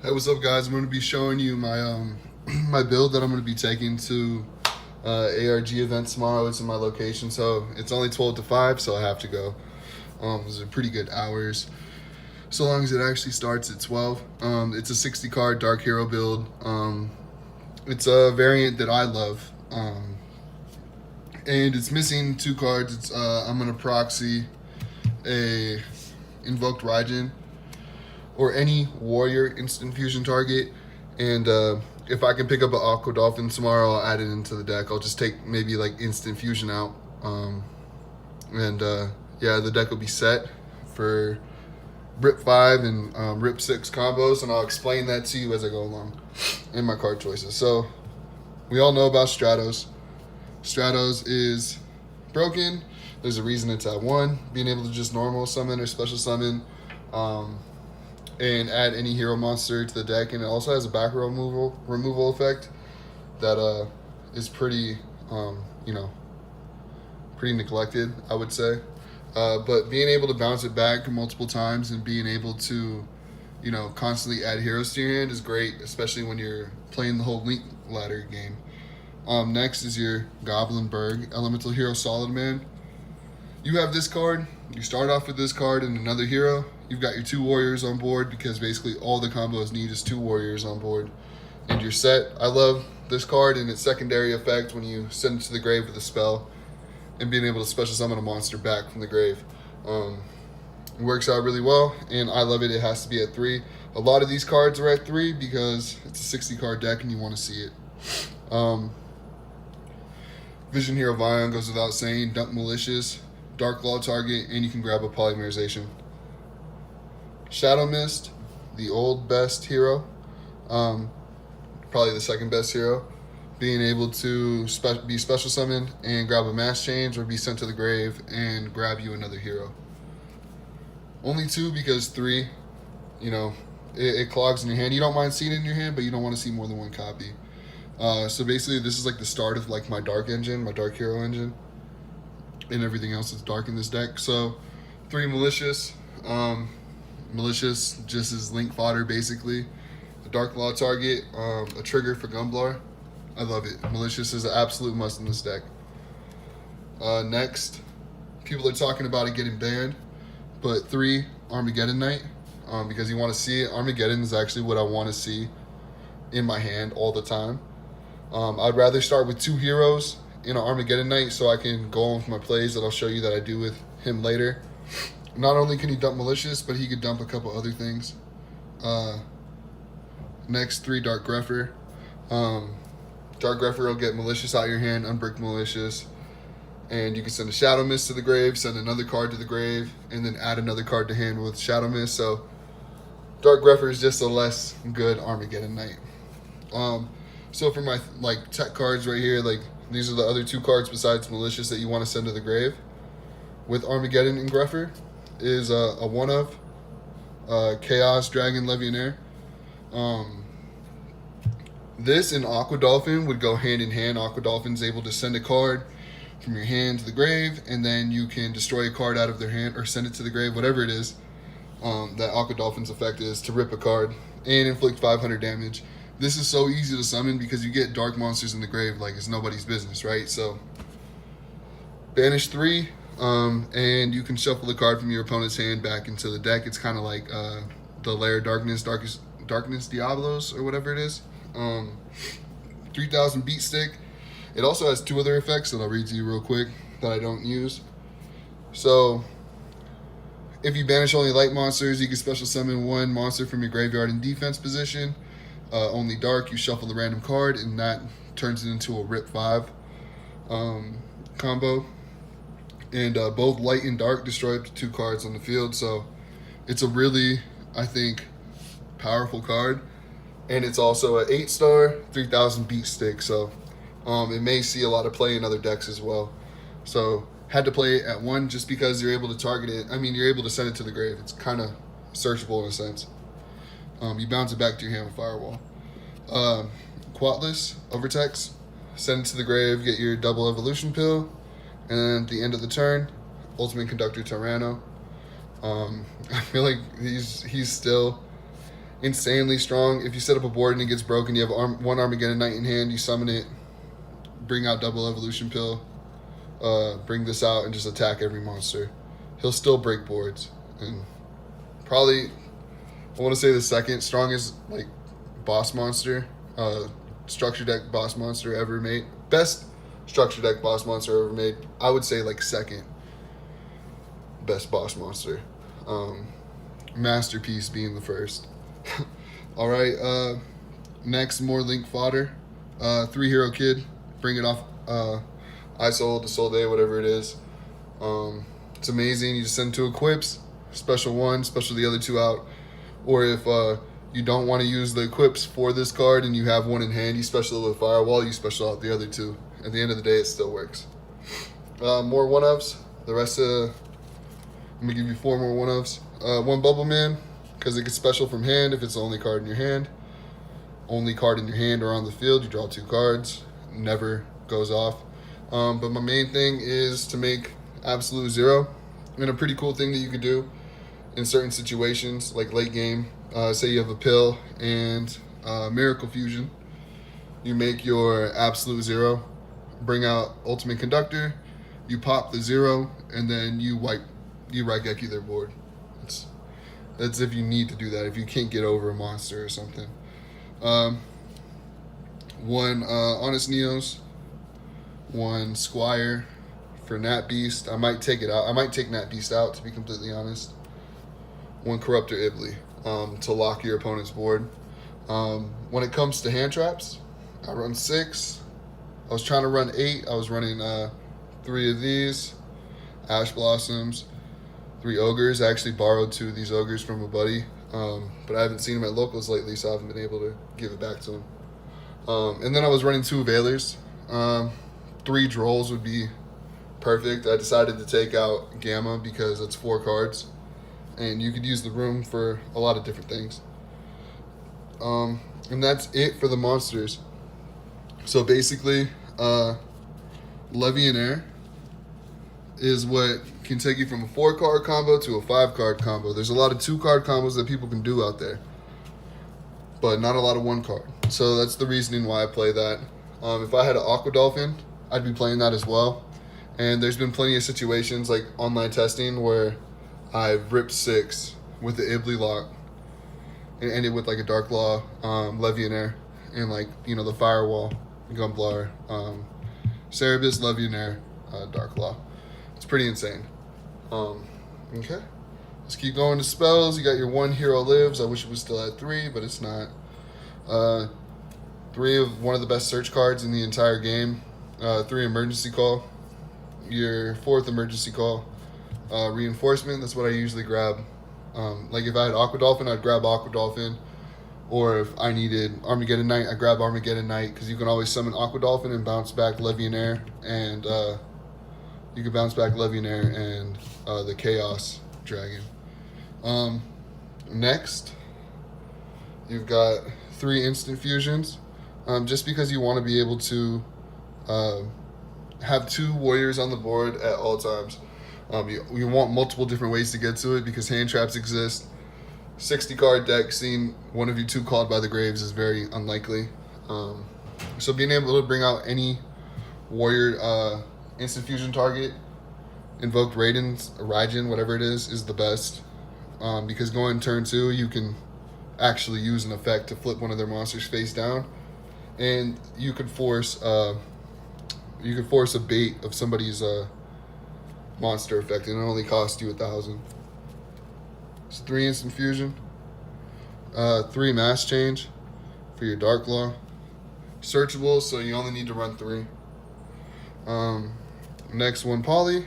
Hey, what's up, guys? I'm going to be showing you my my build that I'm going to be taking to ARG event tomorrow. It's in my location, so it's only 12 to 5, so I have to go. Those are pretty good hours, so long as it actually starts at 12. It's a 60 card Dark Hero build. It's a variant that I love, and it's missing 2 cards. I'm going to proxy a Invoked Raijin or any warrior instant fusion target, and if I can pick up an Aqua Dolphin tomorrow, I'll add it into the deck. I'll just take maybe like instant fusion out, yeah, the deck will be set for Rip 5 and Rip 6 combos, and I'll explain that to you as I go along in my card choices. So we all know about Stratos. Stratos is broken. There's a reason it's at 1, being able to just normal summon or special summon and add any hero monster to the deck, and it also has a back row removal effect that is pretty pretty neglected, I would say. But being able to bounce it back multiple times and being able to constantly add heroes to your hand is great, especially when you're playing the whole Link ladder game. Next is your Goblinberg Elemental Hero Solid Man. You have this card, you start off with this card and another hero. You've got your 2 warriors on board, because basically all the combos need is 2 warriors on board, and you're set. I love this card and its secondary effect when you send it to the grave with a spell and being able to special summon a monster back from the grave. It works out really well, and I love it. It has to be at 3. A lot of these cards are at 3 because it's a 60 card deck and you want to see it. Vision Hero Vion goes without saying. Dump Malicious, Dark Law target, and you can grab a Polymerization. Shadow Mist, the old best hero, probably the second best hero, being able to be special summoned and grab a mass change, or be sent to the grave and grab you another hero. Only 2 because 3, it clogs in your hand. You don't mind seeing it in your hand, but you don't want to see more than 1 copy. So basically this is like the start of like my dark engine, my dark hero engine, and everything else that's dark in this deck. So 3 Malicious. Malicious just is Link fodder, basically. A Dark Law target, a trigger for Gumblar. I love it. Malicious is an absolute must in this deck. Next, people are talking about it getting banned, but 3 Armageddon Knight, because you want to see it. Armageddon is actually what I want to see in my hand all the time. I'd rather start with 2 heroes in an Armageddon Knight so I can go on with my plays that I'll show you that I do with him later. Not only can he dump Malicious, but he could dump a couple other things. Next, 3 Dark Grepher. Dark Grepher will get Malicious out of your hand, unbrick Malicious, and you can send a Shadow Mist to the grave, send another card to the grave, and then add another card to hand with Shadow Mist. So Dark Grepher is just a less good Armageddon Knight. So for my tech cards right here, these are the other 2 cards besides Malicious that you want to send to the grave with Armageddon and Grepher. Is a 1-of Chaos Dragon Legionnaire. This and Aqua Dolphin would go hand in hand. Aqua Dolphin's able to send a card from your hand to the grave, and then you can destroy a card out of their hand or send it to the grave, whatever it is. That Aqua Dolphin's effect is to rip a card and inflict 500 damage. This is so easy to summon because you get dark monsters in the grave like it's nobody's business, right? So banish 3. And you can shuffle the card from your opponent's hand back into the deck. It's kind of like the Lair Darkness Diablos, or whatever it is. 3000 Beat Stick. It also has 2 other effects that I'll read to you real quick that I don't use. So if you banish only light monsters, you can special summon 1 monster from your graveyard in defense position. Only dark, you shuffle the random card, and that turns it into a Rip 5 combo. And both light and dark destroy up to 2 cards on the field. So it's a really, I think, powerful card. And it's also an 8-star, 3000 Beat Stick. So it may see a lot of play in other decks as well. So had to play it at 1 just because you're able to target it. I mean, you're able to send it to the grave. It's kind of searchable in a sense. You bounce it back to your hand with Firewall. Quatless, Overtext. Send it to the grave, get your double evolution pill. And then at the end of the turn, Ultimate Conductor Tyranno. I feel like he's still insanely strong. If you set up a board and it gets broken, you have one Armageddon Knight in hand, you summon it, bring out double evolution pill, bring this out, and just attack every monster. He'll still break boards. And probably, I want to say the second strongest like boss monster, structure deck boss monster ever made. Best structure deck boss monster ever made. I would say like second best boss monster. Masterpiece being the first. All right, next, more Link fodder. 3-hero kid, bring it off ISOL to Soul Day, whatever it is. It's amazing. You just send 2 equips, special 1, special the other 2 out. Or if you don't want to use the equips for this card and you have 1 in hand, you special it with Firewall, you special out the other 2. At the end of the day, it still works. More 1-ups. The rest of, I'm going to give you 4 more 1-ups. 1 Bubble Man, because it gets special from hand if it's the only card in your hand. Only card in your hand or on the field, you draw 2 cards. Never goes off. But my main thing is to make absolute 0. And a pretty cool thing that you could do in certain situations, like late game. Say you have a pill and Miracle Fusion. You make your absolute 0. Bring out Ultimate Conductor. You pop the 0, and then you Raigeki their board. That's if you need to do that, if you can't get over a monster or something. 1 Honest Neos, 1 Squire for Nat Beast. I might take it out. I might take Nat Beast out, to be completely honest. 1 Corruptor Ibly to lock your opponent's board. When it comes to hand traps, I run 6. I was trying to run 8. I was running 3 of these, Ash Blossoms, 3 Ogres. I actually borrowed 2 of these Ogres from a buddy, but I haven't seen them at locals lately, so I haven't been able to give it back to him. And then I was running 2 Veilers. 3 Drolls would be perfect. I decided to take out Gamma because it's 4 cards, and you could use the room for a lot of different things. And that's it for the monsters. So basically, Levianaire is what can take you from a 4-card combo to a 5-card combo. There's a lot of 2-card combos that people can do out there, but not a lot of 1-card. So that's the reasoning why I play that. If I had an Aqua Dolphin, I'd be playing that as well. And there's been plenty of situations like online testing where I've ripped 6 with the Ibly lock and ended with like a Dark Law, Levianaire, and like, you know, the Firewall, Gunblower, Cerebus, Levianaire, Dark Law. It's pretty insane. Okay. Let's keep going to spells. You got your 1 Hero Lives. I wish it was still at 3, but it's not. 3 of one of the best search cards in the entire game. 3 Emergency Call. Your 4th Emergency Call. Reinforcement. That's what I usually grab. Like if I had Aqua Dolphin, I'd grab Aqua Dolphin. Or if I needed Armageddon Knight, I grab Armageddon Knight, because you can always summon Aqua Dolphin and bounce back Levianaire, and you can bounce back Levianaire and the Chaos Dragon. Next, you've got 3 Instant Fusions, just because you want to be able to have 2 warriors on the board at all times. You want multiple different ways to get to it because hand traps exist. 60-card deck, seeing one of you 2 Called by the Graves is very unlikely. So being able to bring out any warrior instant fusion target, invoked Raiden, whatever it is the best. Because going turn 2, you can actually use an effect to flip one of their monsters face down, and you could force a bait of somebody's monster effect, and it only costs you 1,000. It's 3 Instant Fusion, 3 Mass Change for your Dark Law. Searchable, so you only need to run 3. Next 1 Poly,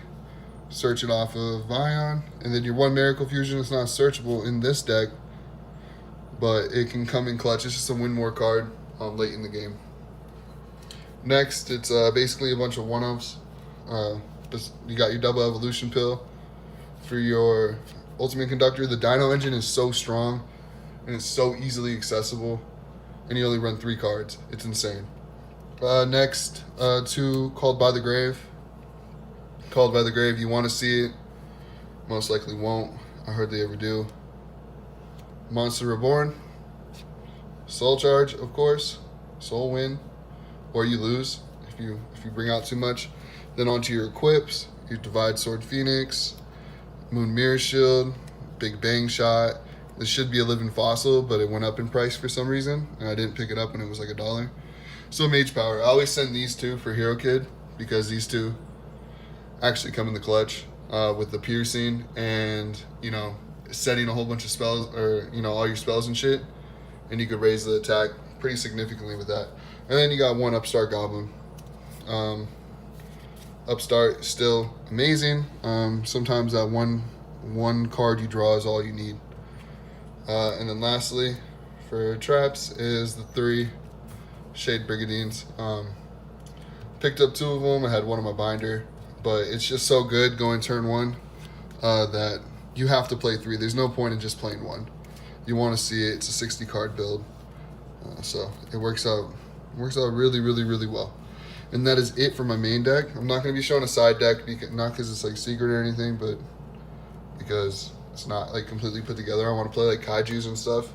search it off of Vion, and then your 1 Miracle Fusion is not searchable in this deck, but it can come in clutch. It's just a win more card late in the game. Next, it's basically a bunch of 1-ups. You got your double evolution pill for your Ultimate Conductor. The Dino Engine is so strong and it's so easily accessible, and you only run 3 cards. It's insane. Next, 2 Called by the Grave. Called by the Grave, you want to see it. Most likely won't. I heard they ever do. Monster Reborn. Soul Charge, of course, Soul Win, or you lose if you bring out too much. Then onto your equips, your Divide Sword Phoenix, Moon Mirror Shield, Big Bang Shot. This should be a living fossil, but it went up in price for some reason, and I didn't pick it up when it was like $1. So Mage Power. I always send these two for Hero Kid because these two actually come in the clutch with the piercing and, you know, setting a whole bunch of spells, or, you know, all your spells and shit, and you could raise the attack pretty significantly with that. And then you got one Upstart Goblin. Upstart still amazing. Sometimes that one card you draw is all you need. And then lastly, for traps is the 3 Shade Brigadines. Picked up 2 of them. I had one in my binder, but it's just so good going turn 1 that you have to play 3. There's no point in just playing 1. You want to see it. It's a 60 card build, so it works out really, really, really well. And that is it for my main deck. I'm not going to be showing a side deck, not because it's like secret or anything, but because it's not like completely put together. I want to play like kaijus and stuff.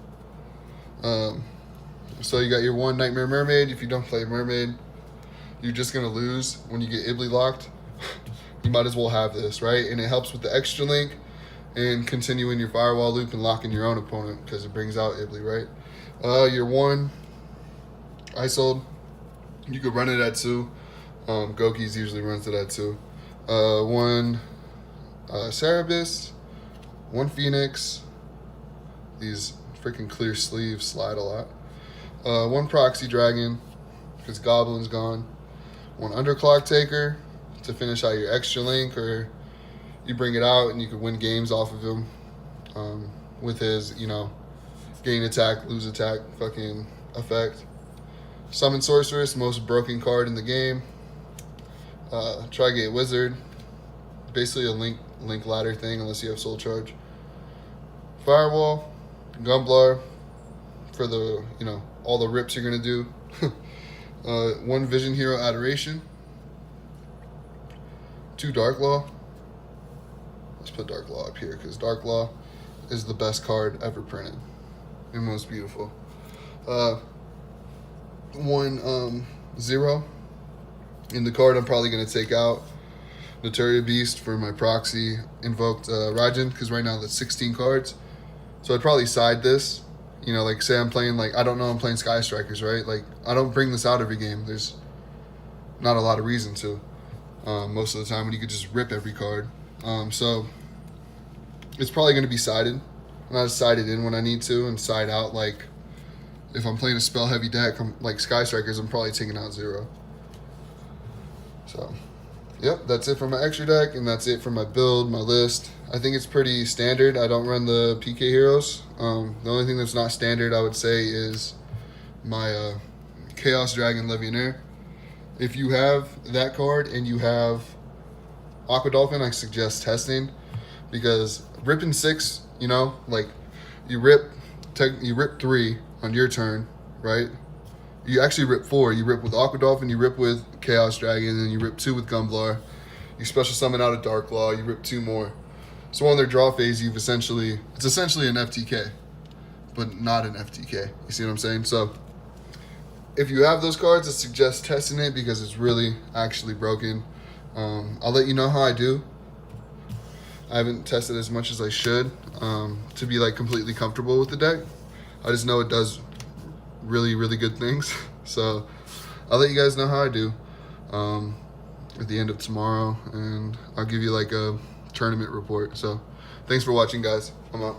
So you got your 1 Nightmare Mermaid. If you don't play Mermaid, you're just going to lose when you get Ibly locked. You might as well have this, right? And it helps with the extra link and continuing your Firewall loop and locking your own opponent because it brings out Ibly, right? Your 1 Isold. You could run it at 2. Goki's usually runs it at 2. 1 Cerebus, 1 Phoenix. These freaking clear sleeves slide a lot. 1 Proxy Dragon, because Goblin's gone. 1 Underclock Taker to finish out your extra link, or you bring it out and you can win games off of him with his, you know, gain attack, lose attack fucking effect. Summon Sorceress, most broken card in the game. Trigate Wizard, basically a link ladder thing unless you have Soul Charge. Firewall, Gumblar for the, you know, all the rips you're gonna do. 1 Vision Hero Adoration. 2 Dark Law. Let's put Dark Law up here because Dark Law is the best card ever printed and most beautiful. 1 Zero. In the card I'm probably going to take out Notaria Beast for my proxy invoked Raijin, because right now that's 16 cards. So I'd probably side this. You know, like say I'm playing, like, I don't know, I'm playing Sky Strikers, right? Like, I don't bring this out every game. There's not a lot of reason to. Most of the time when you could just rip every card. So it's probably going to be sided. I'm not sided in when I need to and side out, like, if I'm playing a spell heavy deck, like Sky Strikers, I'm probably taking out 0. So, yep, that's it for my extra deck, and that's it for my build, my list. I think it's pretty standard. I don't run the PK heroes. The only thing that's not standard, I would say, is my Chaos Dragon Legionnaire. If you have that card and you have Aqua Dolphin, I suggest testing, because ripping 6, you know, like you rip 3 on your turn, right? You actually rip 4. You rip with Aqua Dolphin, you rip with Chaos Dragon, and then you rip 2 with Gumblar. You special summon out a Dark Law, you rip 2 more. So on their draw phase, it's essentially an FTK, but not an FTK. You see what I'm saying? So if you have those cards, I suggest testing it because it's really actually broken. I'll let you know how I do. I haven't tested as much as I should to be like completely comfortable with the deck. I just know it does really, really good things. So I'll let you guys know how I do at the end of tomorrow, and I'll give you like a tournament report. So thanks for watching, guys. I'm out.